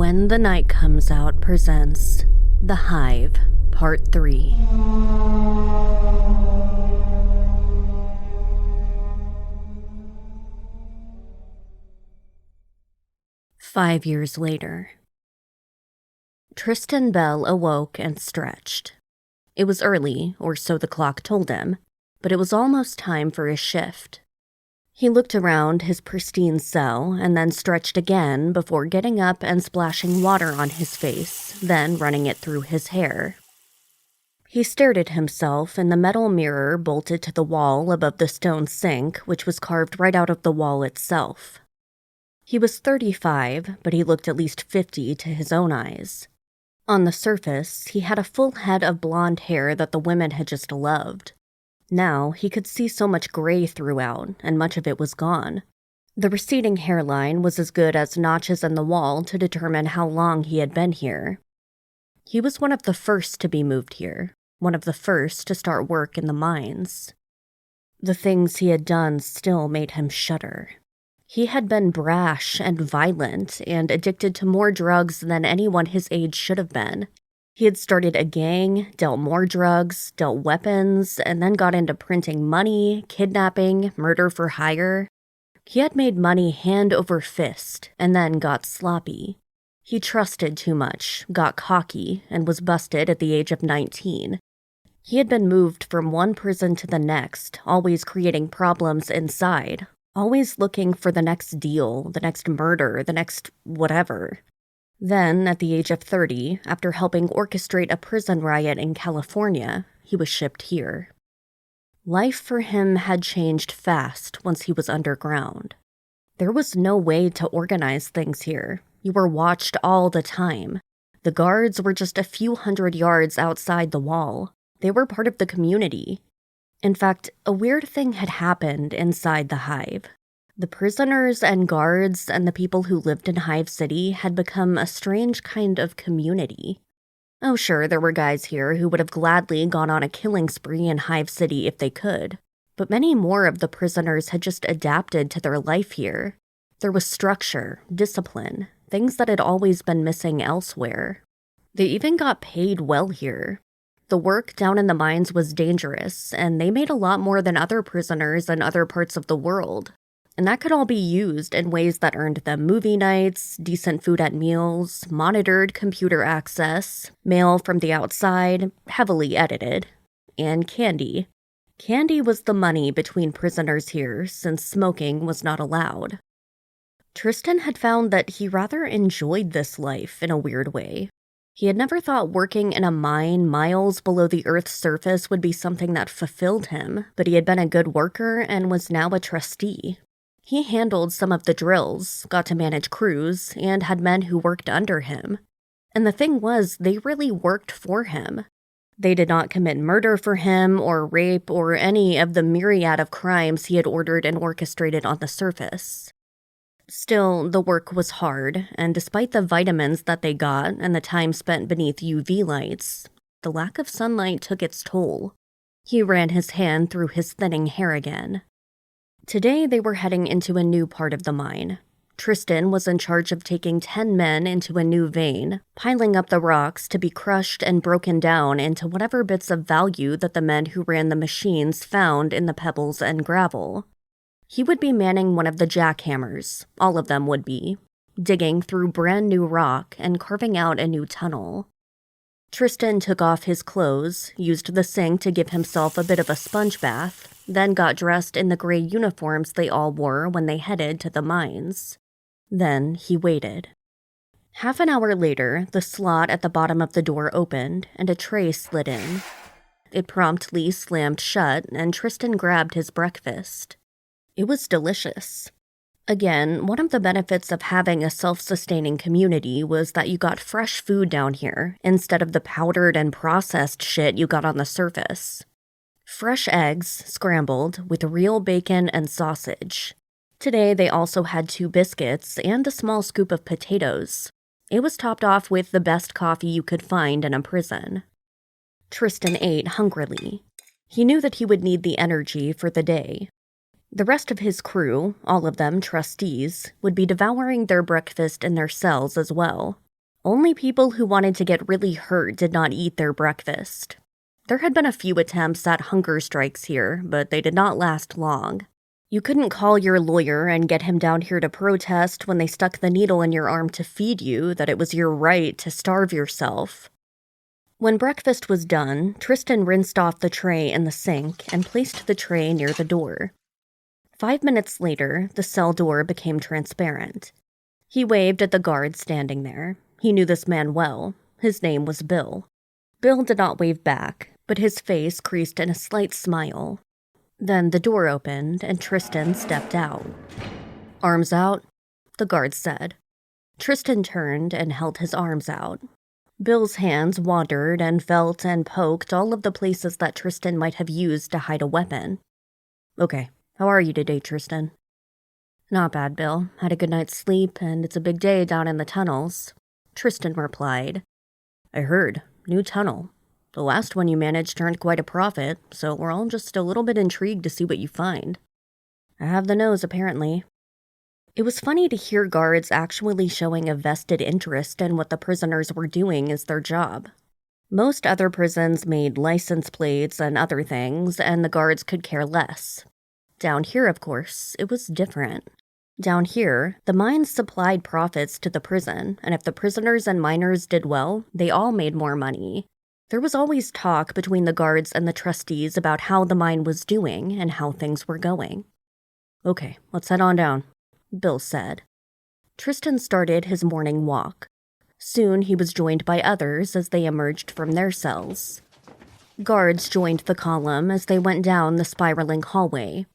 When the Night Comes Out presents The Hive, Part 3. Five years later. Tristan Bell awoke and stretched. It was early, or so the clock told him, but it was almost time for his shift. He looked around his pristine cell and then stretched again before getting up and splashing water on his face, then running it through his hair. He stared at himself in the metal mirror bolted to the wall above the stone sink, which was carved right out of the wall itself. He was 35, but he looked at least 50 to his own eyes. On the surface, he had a full head of blonde hair that the women had just loved. Now, he could see so much gray throughout, and much of it was gone. The receding hairline was as good as notches in the wall to determine how long he had been here. He was one of the first to be moved here, one of the first to start work in the mines. The things he had done still made him shudder. He had been brash and violent and addicted to more drugs than anyone his age should have been. He had started a gang, dealt more drugs, dealt weapons, and then got into printing money, kidnapping, murder for hire. He had made money hand over fist, and then got sloppy. He trusted too much, got cocky, and was busted at the age of 19. He had been moved from one prison to the next, always creating problems inside, always looking for the next deal, the next murder, the next whatever. Then, at the age of 30, after helping orchestrate a prison riot in California, he was shipped here. Life for him had changed fast once he was underground. There was no way to organize things here. You were watched all the time. The guards were just a few hundred yards outside the wall. They were part of the community. In fact, a weird thing had happened inside the Hive. The prisoners and guards and the people who lived in Hive City had become a strange kind of community. Oh, sure, there were guys here who would have gladly gone on a killing spree in Hive City if they could, but many more of the prisoners had just adapted to their life here. There was structure, discipline, things that had always been missing elsewhere. They even got paid well here. The work down in the mines was dangerous, and they made a lot more than other prisoners in other parts of the world. And that could all be used in ways that earned them movie nights, decent food at meals, monitored computer access, mail from the outside, heavily edited, and candy. Candy was the money between prisoners here, since smoking was not allowed. Tristan had found that he rather enjoyed this life in a weird way. He had never thought working in a mine miles below the Earth's surface would be something that fulfilled him, but he had been a good worker and was now a trustee. He handled some of the drills, got to manage crews, and had men who worked under him. And the thing was, they really worked for him. They did not commit murder for him, or rape, or any of the myriad of crimes he had ordered and orchestrated on the surface. Still, the work was hard, and despite the vitamins that they got and the time spent beneath UV lights, the lack of sunlight took its toll. He ran his hand through his thinning hair again. Today, they were heading into a new part of the mine. Tristan was in charge of taking 10 men into a new vein, piling up the rocks to be crushed and broken down into whatever bits of value that the men who ran the machines found in the pebbles and gravel. He would be manning one of the jackhammers, all of them would be, digging through brand new rock and carving out a new tunnel. Tristan took off his clothes, used the sink to give himself a bit of a sponge bath, then got dressed in the gray uniforms they all wore when they headed to the mines. Then he waited. Half an hour later, the slot at the bottom of the door opened, and a tray slid in. It promptly slammed shut, and Tristan grabbed his breakfast. It was delicious. Again, one of the benefits of having a self-sustaining community was that you got fresh food down here, instead of the powdered and processed shit you got on the surface. Fresh eggs, scrambled, with real bacon and sausage. Today, they also had 2 biscuits and a small scoop of potatoes. It was topped off with the best coffee you could find in a prison. Tristan ate hungrily. He knew that he would need the energy for the day. The rest of his crew, all of them trustees, would be devouring their breakfast in their cells as well. Only people who wanted to get really hurt did not eat their breakfast. There had been a few attempts at hunger strikes here, but they did not last long. You couldn't call your lawyer and get him down here to protest when they stuck the needle in your arm to feed you that it was your right to starve yourself. When breakfast was done, Tristan rinsed off the tray in the sink and placed the tray near the door. 5 minutes later, the cell door became transparent. He waved at the guard standing there. He knew this man well. His name was Bill. Bill did not wave back, but his face creased in a slight smile. Then the door opened, and Tristan stepped out. "Arms out," the guard said. Tristan turned and held his arms out. Bill's hands wandered and felt and poked all of the places that Tristan might have used to hide a weapon. "Okay, how are you today, Tristan?" "Not bad, Bill. Had a good night's sleep, and it's a big day down in the tunnels," Tristan replied. "I heard. New tunnel. The last one you managed turned quite a profit, so we're all just a little bit intrigued to see what you find." "I have the nose, apparently." It was funny to hear guards actually showing a vested interest in what the prisoners were doing as their job. Most other prisons made license plates and other things, and the guards could care less. Down here, of course, it was different. Down here, the mines supplied profits to the prison, and if the prisoners and miners did well, they all made more money. There was always talk between the guards and the trustees about how the mine was doing and how things were going. "Okay, let's head on down," Bill said. Tristan started his morning walk. Soon he was joined by others as they emerged from their cells. Guards joined the column as they went down the spiraling hallway.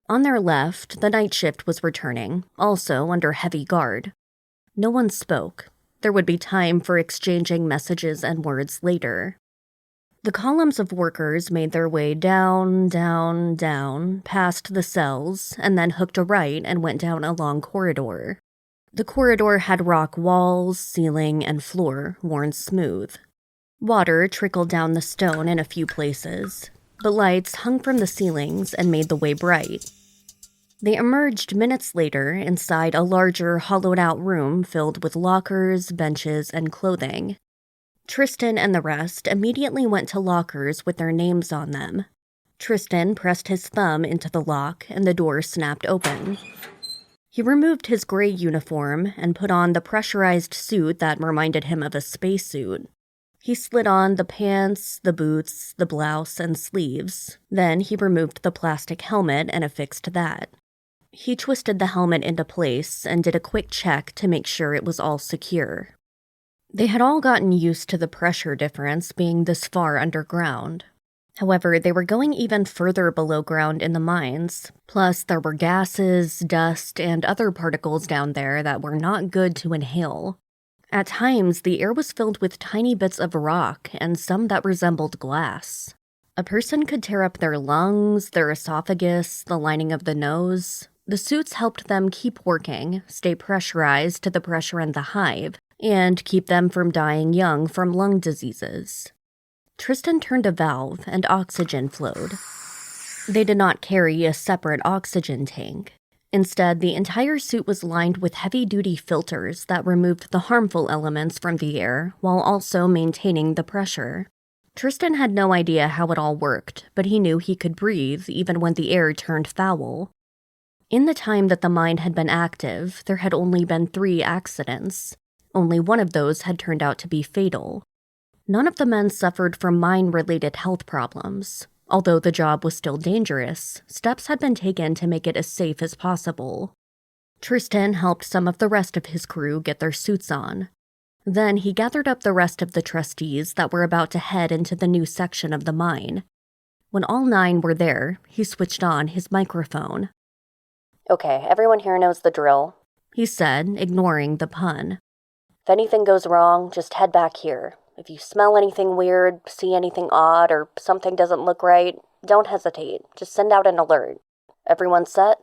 On their left, the night shift was returning, also under heavy guard. No one spoke. There would be time for exchanging messages and words later. The columns of workers made their way down, down, down, past the cells, and then hooked a right and went down a long corridor. The corridor had rock walls, ceiling, and floor worn smooth. Water trickled down the stone in a few places, but lights hung from the ceilings and made the way bright. They emerged minutes later inside a larger, hollowed-out room filled with lockers, benches, and clothing. Tristan and the rest immediately went to lockers with their names on them. Tristan pressed his thumb into the lock and the door snapped open. He removed his gray uniform and put on the pressurized suit that reminded him of a spacesuit. He slid on the pants, the boots, the blouse, and sleeves. Then he removed the plastic helmet and affixed that. He twisted the helmet into place and did a quick check to make sure it was all secure. They had all gotten used to the pressure difference being this far underground. However, they were going even further below ground in the mines. Plus, there were gases, dust, and other particles down there that were not good to inhale. At times, the air was filled with tiny bits of rock and some that resembled glass. A person could tear up their lungs, their esophagus, the lining of the nose. The suits helped them keep working, stay pressurized to the pressure in the hive, and keep them from dying young from lung diseases. Tristan turned a valve and oxygen flowed. They did not carry a separate oxygen tank. Instead, the entire suit was lined with heavy-duty filters that removed the harmful elements from the air while also maintaining the pressure. Tristan had no idea how it all worked, but he knew he could breathe even when the air turned foul. In the time that the mine had been active, there had only been 3 accidents. Only one of those had turned out to be fatal. None of the men suffered from mine-related health problems. Although the job was still dangerous, steps had been taken to make it as safe as possible. Tristan helped some of the rest of his crew get their suits on. Then he gathered up the rest of the trustees that were about to head into the new section of the mine. When all 9 were there, he switched on his microphone. "Okay, everyone here knows the drill," he said, ignoring the pun. "If anything goes wrong, just head back here. If you smell anything weird, see anything odd, or something doesn't look right, don't hesitate. Just send out an alert. Everyone set?"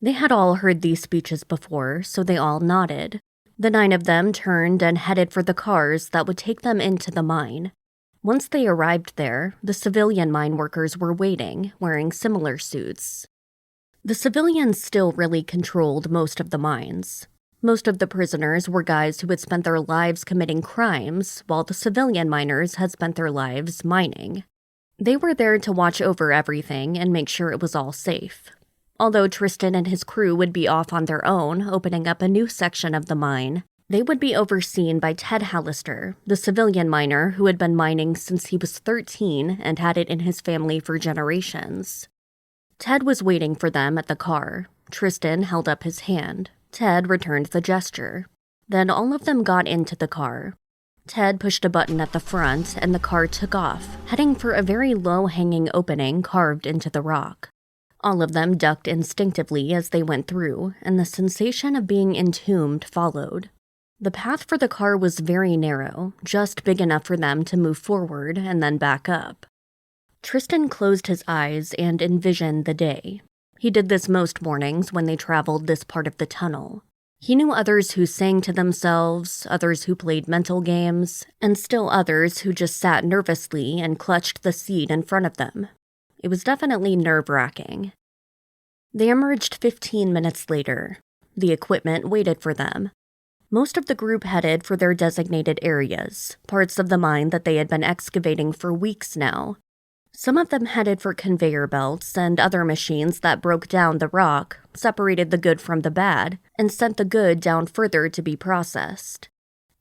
They had all heard these speeches before, so they all nodded. The 9 of them turned and headed for the cars that would take them into the mine. Once they arrived there, the civilian mine workers were waiting, wearing similar suits. The civilians still really controlled most of the mines. Most of the prisoners were guys who had spent their lives committing crimes, while the civilian miners had spent their lives mining. They were there to watch over everything and make sure it was all safe. Although Tristan and his crew would be off on their own, opening up a new section of the mine, they would be overseen by Ted Hallister, the civilian miner who had been mining since he was 13 and had it in his family for generations. Ted was waiting for them at the car. Tristan held up his hand. Ted returned the gesture. Then all of them got into the car. Ted pushed a button at the front and the car took off, heading for a very low-hanging opening carved into the rock. All of them ducked instinctively as they went through, and the sensation of being entombed followed. The path for the car was very narrow, just big enough for them to move forward and then back up. Tristan closed his eyes and envisioned the day. He did this most mornings when they traveled this part of the tunnel. He knew others who sang to themselves, others who played mental games, and still others who just sat nervously and clutched the seat in front of them. It was definitely nerve-wracking. They emerged 15 minutes later. The equipment waited for them. Most of the group headed for their designated areas, parts of the mine that they had been excavating for weeks now. Some of them headed for conveyor belts and other machines that broke down the rock, separated the good from the bad, and sent the good down further to be processed.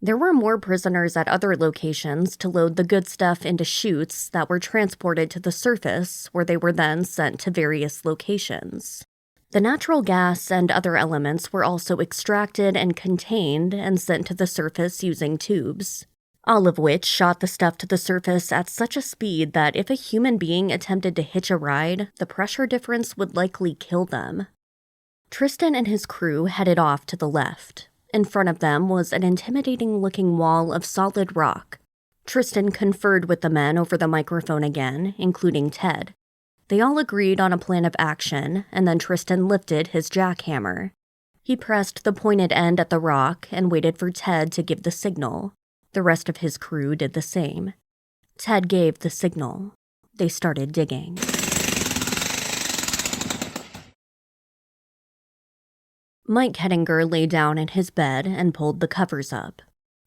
There were more prisoners at other locations to load the good stuff into chutes that were transported to the surface, where they were then sent to various locations. The natural gas and other elements were also extracted and contained and sent to the surface using tubes, all of which shot the stuff to the surface at such a speed that if a human being attempted to hitch a ride, the pressure difference would likely kill them. Tristan and his crew headed off to the left. In front of them was an intimidating-looking wall of solid rock. Tristan conferred with the men over the microphone again, including Ted. They all agreed on a plan of action, and then Tristan lifted his jackhammer. He pressed the pointed end at the rock and waited for Ted to give the signal. The rest of his crew did the same. Ted gave the signal. They started digging. Mike Hettinger lay down in his bed and pulled the covers up.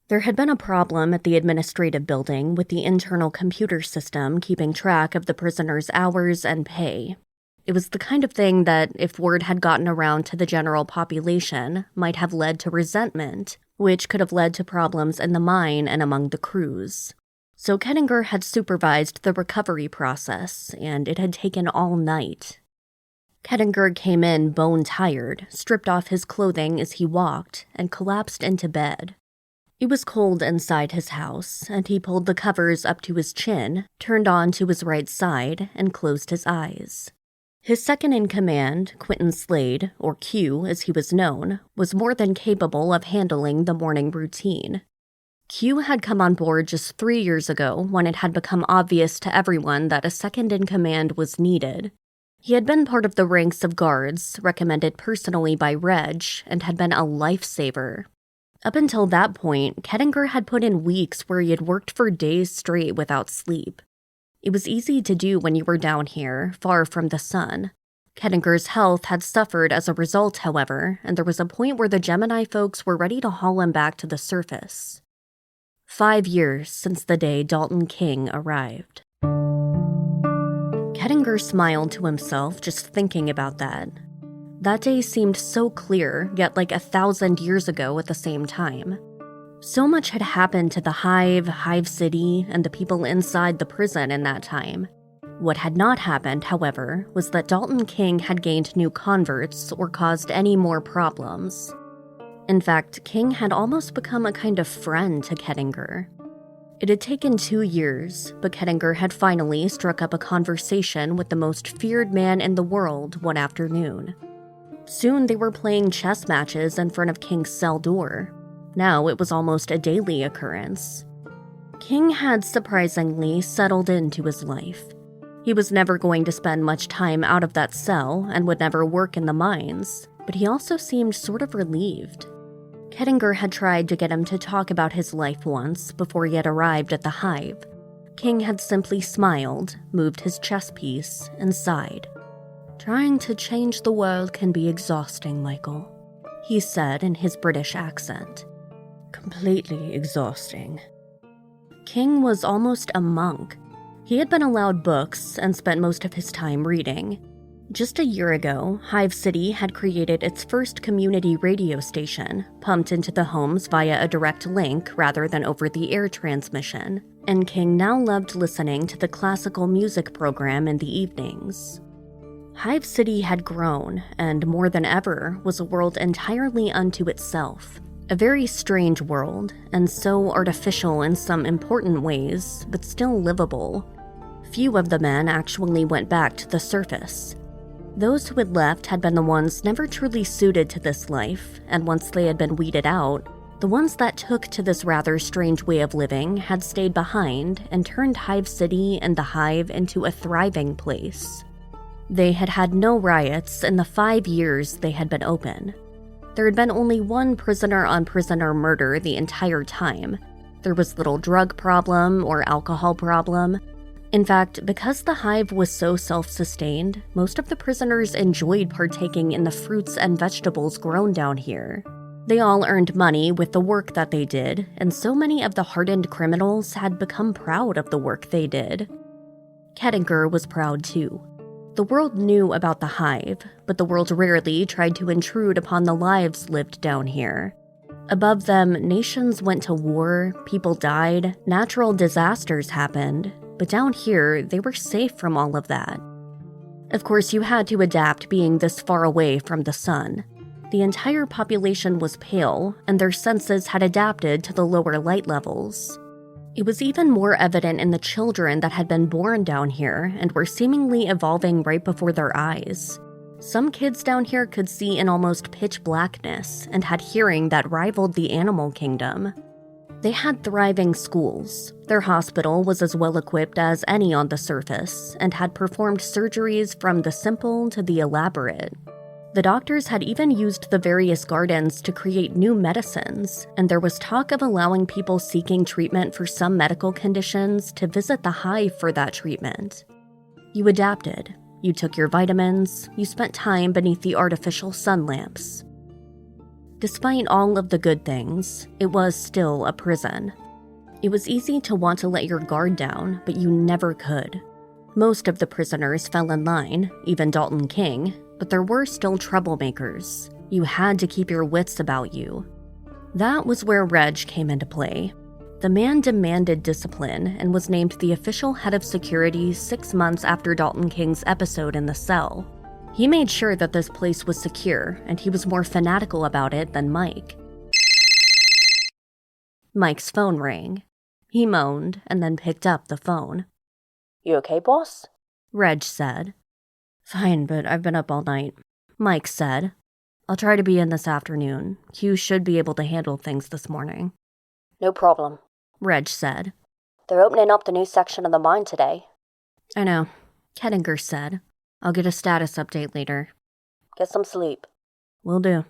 There had been a problem at the administrative building with the internal computer system keeping track of the prisoners' hours and pay. It was the kind of thing that, if word had gotten around to the general population, might have led to resentment, which could have led to problems in the mine and among the crews. So Hettinger had supervised the recovery process, and it had taken all night. Hettinger came in bone-tired, stripped off his clothing as he walked, and collapsed into bed. It was cold inside his house, and he pulled the covers up to his chin, turned on to his right side, and closed his eyes. His second-in-command, Quentin Slade, or Q as he was known, was more than capable of handling the morning routine. Q had come on board just 3 years ago when it had become obvious to everyone that a second-in-command was needed. He had been part of the ranks of guards, recommended personally by Reg, and had been a lifesaver. Up until that point, Hettinger had put in weeks where he had worked for days straight without sleep. It was easy to do when you were down here, far from the sun. Hettinger's health had suffered as a result, however, and there was a point where the Gemini folks were ready to haul him back to the surface. 5 years since the day Dalton King arrived. Hettinger smiled to himself just thinking about that. That day seemed so clear, yet like 1,000 years ago at the same time. So much had happened to the Hive City, and the people inside the prison in that time. What had not happened, however, was that Dalton King had gained new converts or caused any more problems. In fact, King had almost become a kind of friend to Hettinger. It had taken 2 years, but Hettinger had finally struck up a conversation with the most feared man in the world one afternoon. Soon they were playing chess matches in front of King's cell door. Now it was almost a daily occurrence. King had surprisingly settled into his life. He was never going to spend much time out of that cell and would never work in the mines, but he also seemed sort of relieved. Hettinger had tried to get him to talk about his life once before he had arrived at the Hive. King had simply smiled, moved his chess piece, and sighed. "Trying to change the world can be exhausting, Michael," he said in his British accent. "Completely exhausting." King was almost a monk. He had been allowed books and spent most of his time reading. Just a year ago, Hive City had created its first community radio station, pumped into the homes via a direct link rather than over-the-air transmission, and King now loved listening to the classical music program in the evenings. Hive City had grown, and more than ever, was a world entirely unto itself. A very strange world, and so artificial in some important ways, but still livable. Few of the men actually went back to the surface. Those who had left had been the ones never truly suited to this life, and once they had been weeded out, the ones that took to this rather strange way of living had stayed behind and turned Hive City and the Hive into a thriving place. They had had no riots in the 5 years they had been open. There had been only one prisoner-on-prisoner murder the entire time. There was little drug problem or alcohol problem. In fact, because the Hive was so self-sustained, most of the prisoners enjoyed partaking in the fruits and vegetables grown down here. They all earned money with the work that they did, and so many of the hardened criminals had become proud of the work they did. Kettinger was proud too. The world knew about the Hive, but the world rarely tried to intrude upon the lives lived down here. Above them, nations went to war, people died, natural disasters happened, but down here, they were safe from all of that. Of course, you had to adapt being this far away from the sun. The entire population was pale, and their senses had adapted to the lower light levels. It was even more evident in the children that had been born down here and were seemingly evolving right before their eyes. Some kids down here could see in almost pitch blackness and had hearing that rivaled the animal kingdom. They had thriving schools. Their hospital was as well equipped as any on the surface and had performed surgeries from the simple to the elaborate. The doctors had even used the various gardens to create new medicines, and there was talk of allowing people seeking treatment for some medical conditions to visit the Hive for that treatment. You adapted. You took your vitamins. You spent time beneath the artificial sun lamps. Despite all of the good things, it was still a prison. It was easy to want to let your guard down, but you never could. Most of the prisoners fell in line, even Dalton King, but there were still troublemakers. You had to keep your wits about you. That was where Reg came into play. The man demanded discipline and was named the official head of security 6 months after Dalton King's episode in the cell. He made sure that this place was secure, and he was more fanatical about it than Mike. Mike's phone rang. He moaned and then picked up the phone. "You okay, boss?" Reg said. "Fine, but I've been up all night," Mike said. "I'll try to be in this afternoon. Q should be able to handle things this morning." "No problem," Reg said. "They're opening up the new section of the mine today." "I know," Kettinger said. "I'll get a status update later." "Get some sleep." "Will do."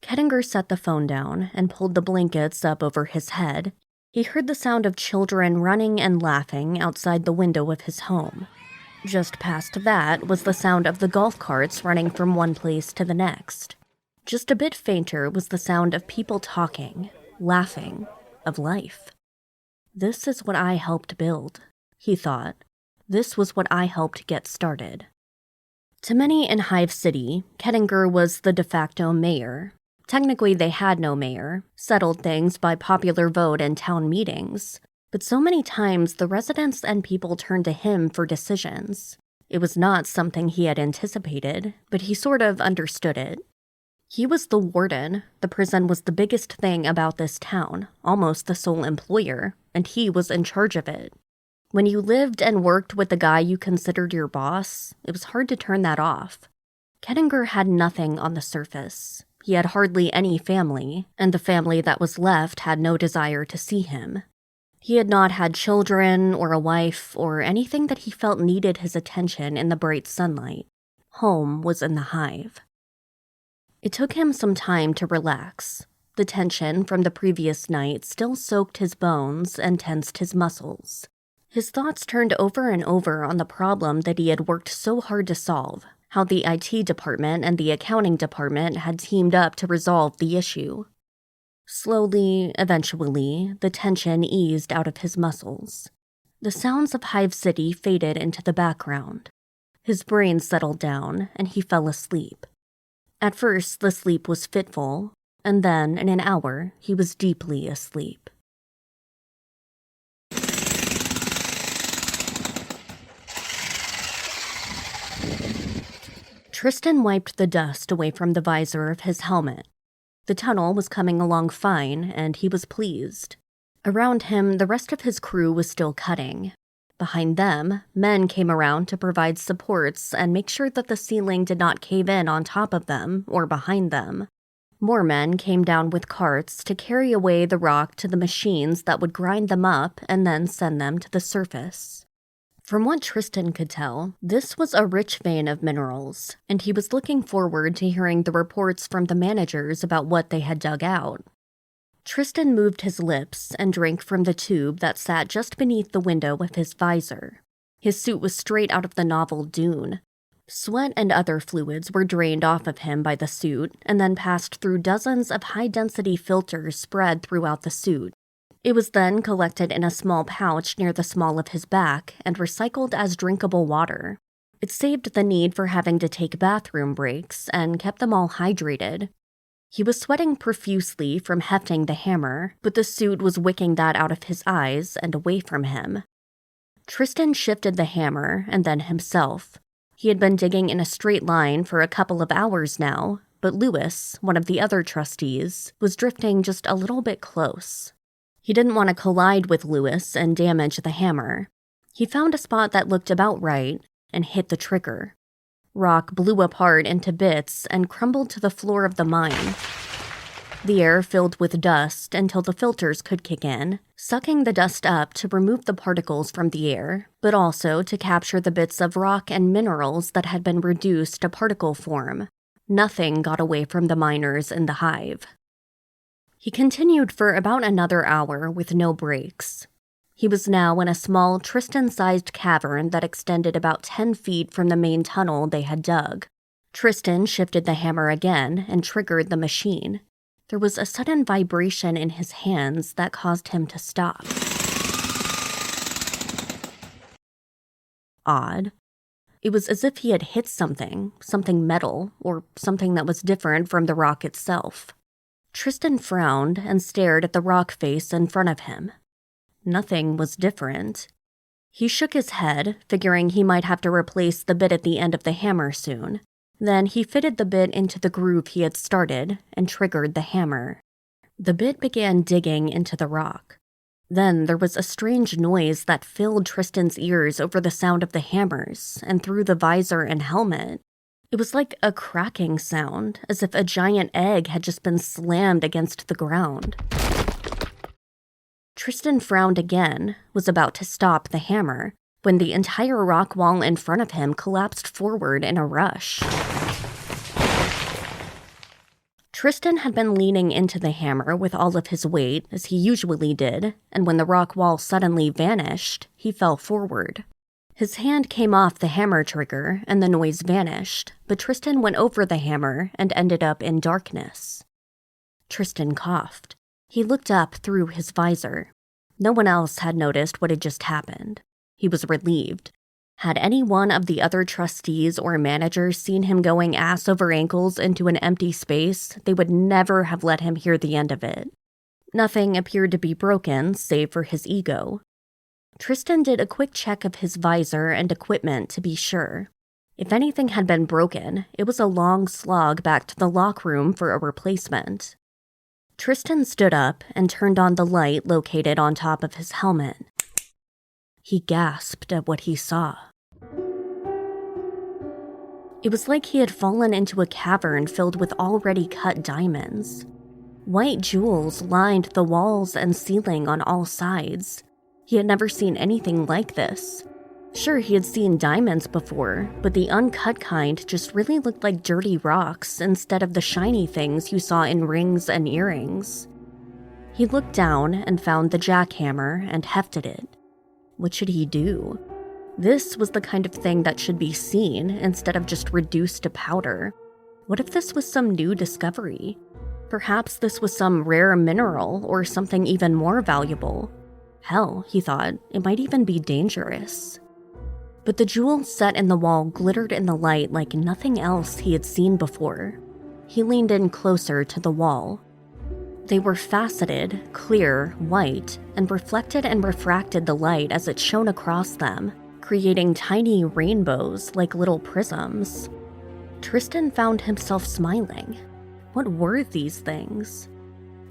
Kettinger set the phone down and pulled the blankets up over his head. He heard the sound of children running and laughing outside the window of his home. Just past that was the sound of the golf carts running from one place to the next. Just a bit fainter was the sound of people talking, laughing, of life. This is what I helped build, he thought. This was what I helped get started. To many in Hive City, Kettinger was the de facto mayor. Technically, they had no mayor, settled things by popular vote in town meetings. But so many times, the residents and people turned to him for decisions. It was not something he had anticipated, but he sort of understood it. He was the warden. The prison was the biggest thing about this town, almost the sole employer, and he was in charge of it. When you lived and worked with the guy you considered your boss, it was hard to turn that off. Kettinger had nothing on the surface. He had hardly any family, and the family that was left had no desire to see him. He had not had children or a wife or anything that he felt needed his attention in the bright sunlight. Home was in the Hive. It took him some time to relax. The tension from the previous night still soaked his bones and tensed his muscles. His thoughts turned over and over on the problem that he had worked so hard to solve. how the IT department and the accounting department had teamed up to resolve the issue. Slowly, eventually, the tension eased out of his muscles. The sounds of Hive City faded into the background. His brain settled down, and he fell asleep. At first, the sleep was fitful, and then, in an hour, he was deeply asleep. Tristan wiped the dust away from the visor of his helmet. The tunnel was coming along fine, and he was pleased. Around him, the rest of his crew was still cutting. Behind them, men came around to provide supports and make sure that the ceiling did not cave in on top of them or behind them. More men came down with carts to carry away the rock to the machines that would grind them up and then send them to the surface. From what Tristan could tell, this was a rich vein of minerals, and he was looking forward to hearing the reports from the managers about what they had dug out. Tristan moved his lips and drank from the tube that sat just beneath the window of his visor. His suit was straight out of the novel Dune. Sweat and other fluids were drained off of him by the suit and then passed through dozens of high-density filters spread throughout the suit. It was then collected in a small pouch near the small of his back and recycled as drinkable water. It saved the need for having to take bathroom breaks and kept them all hydrated. He was sweating profusely from hefting the hammer, but the suit was wicking that out of his eyes and away from him. Tristan shifted the hammer and then himself. He had been digging in a straight line for a couple of hours now, but Lewis, one of the other trustees, was drifting just a little bit close. He didn't want to collide with Lewis and damage the hammer. He found a spot that looked about right and hit the trigger. Rock blew apart into bits and crumbled to the floor of the mine. The air filled with dust until the filters could kick in, sucking the dust up to remove the particles from the air, but also to capture the bits of rock and minerals that had been reduced to particle form. Nothing got away from the miners in the hive. He continued for about another hour with no breaks. He was now in a small Tristan-sized cavern that extended about 10 feet from the main tunnel they had dug. Tristan shifted the hammer again and triggered the machine. There was a sudden vibration in his hands that caused him to stop. Odd. It was as if he had hit something metal, or something that was different from the rock itself. Tristan frowned and stared at the rock face in front of him. Nothing was different. He shook his head, figuring he might have to replace the bit at the end of the hammer soon. Then he fitted the bit into the groove he had started and triggered the hammer. The bit began digging into the rock. Then there was a strange noise that filled Tristan's ears over the sound of the hammers and through the visor and helmet. It was like a cracking sound, as if a giant egg had just been slammed against the ground. Tristan frowned again, was about to stop the hammer, when the entire rock wall in front of him collapsed forward in a rush. Tristan had been leaning into the hammer with all of his weight, as he usually did, and when the rock wall suddenly vanished, he fell forward. His hand came off the hammer trigger, and the noise vanished, but Tristan went over the hammer and ended up in darkness. Tristan coughed. He looked up through his visor. No one else had noticed what had just happened. He was relieved. Had any one of the other trustees or managers seen him going ass over ankles into an empty space, they would never have let him hear the end of it. Nothing appeared to be broken, save for his ego. Tristan did a quick check of his visor and equipment to be sure. If anything had been broken, it was a long slog back to the lock room for a replacement. Tristan stood up and turned on the light located on top of his helmet. He gasped at what he saw. It was like he had fallen into a cavern filled with already cut diamonds. White jewels lined the walls and ceiling on all sides. He had never seen anything like this. Sure, he had seen diamonds before, but the uncut kind just really looked like dirty rocks instead of the shiny things you saw in rings and earrings. He looked down and found the jackhammer and hefted it. What should he do? This was the kind of thing that should be seen instead of just reduced to powder. What if this was some new discovery? Perhaps this was some rare mineral or something even more valuable. Hell, he thought, it might even be dangerous. But the jewels set in the wall glittered in the light like nothing else he had seen before. He leaned in closer to the wall. They were faceted, clear, white, and reflected and refracted the light as it shone across them, creating tiny rainbows like little prisms. Tristan found himself smiling. What were these things?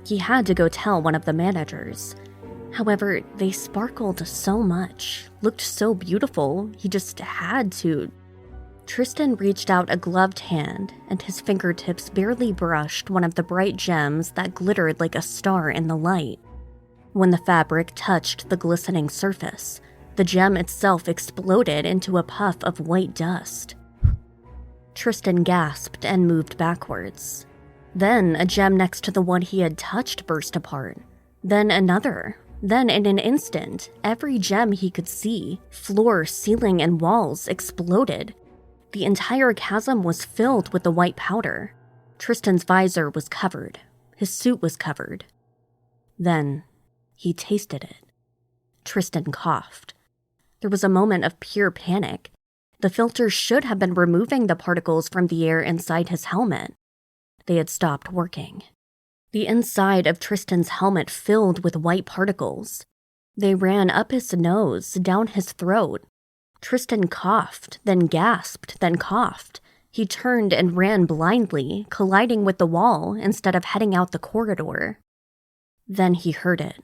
He had to go tell one of the managers. However, they sparkled so much, looked so beautiful, he just had to. Tristan reached out a gloved hand, and his fingertips barely brushed one of the bright gems that glittered like a star in the light. When the fabric touched the glistening surface, the gem itself exploded into a puff of white dust. Tristan gasped and moved backwards. Then a gem next to the one he had touched burst apart. Then another. Then in an instant, every gem he could see, floor, ceiling, and walls exploded. The entire chasm was filled with the white powder. Tristan's visor was covered. His suit was covered. Then he tasted it. Tristan coughed. There was a moment of pure panic. The filter should have been removing the particles from the air inside his helmet. They had stopped working. The inside of Tristan's helmet filled with white particles. They ran up his nose, down his throat. Tristan coughed, then gasped, then coughed. He turned and ran blindly, colliding with the wall instead of heading out the corridor. Then he heard it.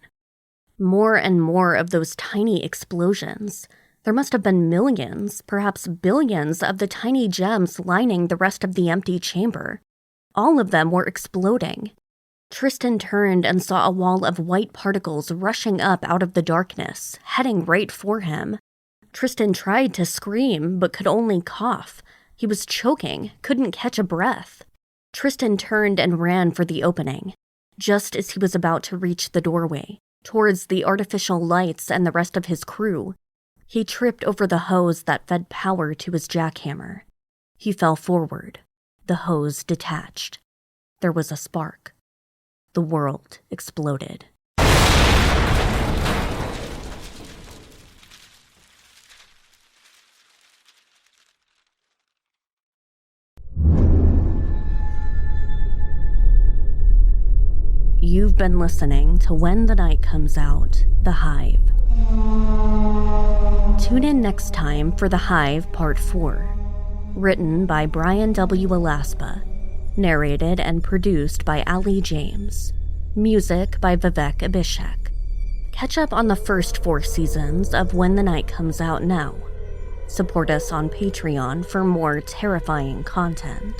More and more of those tiny explosions. There must have been millions, perhaps billions of the tiny gems lining the rest of the empty chamber. All of them were exploding. Tristan turned and saw a wall of white particles rushing up out of the darkness, heading right for him. Tristan tried to scream, but could only cough. He was choking, couldn't catch a breath. Tristan turned and ran for the opening. Just as he was about to reach the doorway, towards the artificial lights and the rest of his crew, he tripped over the hose that fed power to his jackhammer. He fell forward. The hose detached. There was a spark. The world exploded. You've been listening to When the Night Comes Out, The Hive. Tune in next time for The Hive Part 4. Written by Brian W. Alaspa. Narrated and produced by Ali James. Music by Vivek Abhishek. Catch up on the first 4 seasons of When the Night Comes Out now. Support us on Patreon for more terrifying content.